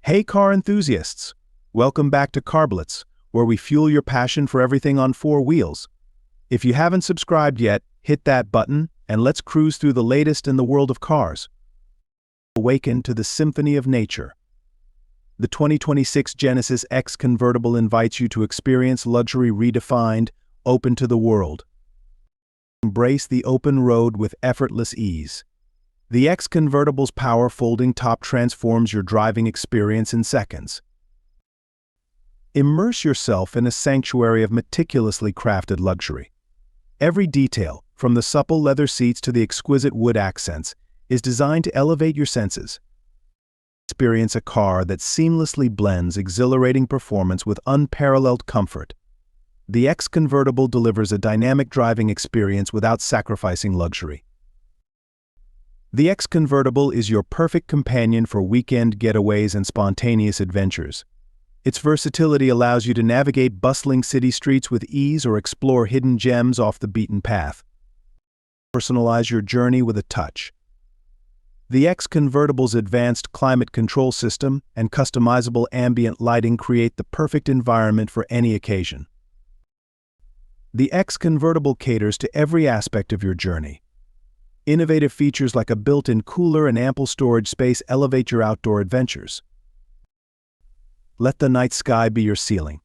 Hey car enthusiasts! Welcome back to Carblets, where we fuel your passion for everything on four wheels. If you haven't subscribed yet, hit that button and let's cruise through the latest in the world of cars. Awaken to the symphony of nature. The 2026 Genesis X Convertible invites you to experience luxury redefined, open to the world. Embrace the open road with effortless ease. The X Convertible's power folding top transforms your driving experience in seconds. Immerse yourself in a sanctuary of meticulously crafted luxury. Every detail, from the supple leather seats to the exquisite wood accents, is designed to elevate your senses. Experience a car that seamlessly blends exhilarating performance with unparalleled comfort. The X Convertible delivers a dynamic driving experience without sacrificing luxury. The X Convertible is your perfect companion for weekend getaways and spontaneous adventures. Its versatility allows you to navigate bustling city streets with ease or explore hidden gems off the beaten path. Personalize your journey with a touch. The X Convertible's advanced climate control system and customizable ambient lighting create the perfect environment for any occasion. The X Convertible caters to every aspect of your journey. Innovative features like a built-in cooler and ample storage space elevate your outdoor adventures. Let the night sky be your ceiling.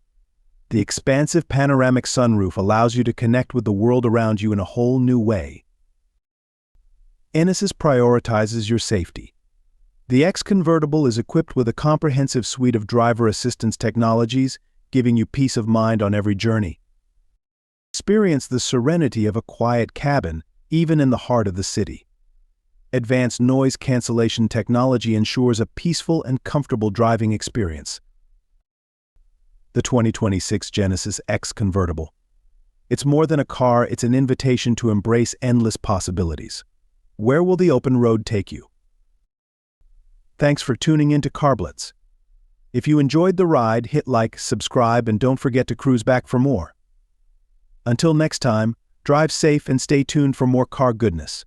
The expansive panoramic sunroof allows you to connect with the world around you in a whole new way. Genesis prioritizes your safety. The X Convertible is equipped with a comprehensive suite of driver assistance technologies, giving you peace of mind on every journey. Experience the serenity of a quiet cabin, even in the heart of the city. Advanced noise cancellation technology ensures a peaceful and comfortable driving experience. The 2026 Genesis X Convertible. It's more than a car, it's an invitation to embrace endless possibilities. Where will the open road take you? Thanks for tuning in to Carblets. If you enjoyed the ride, hit like, subscribe, and don't forget to cruise back for more. Until next time, drive safe and stay tuned for more car goodness.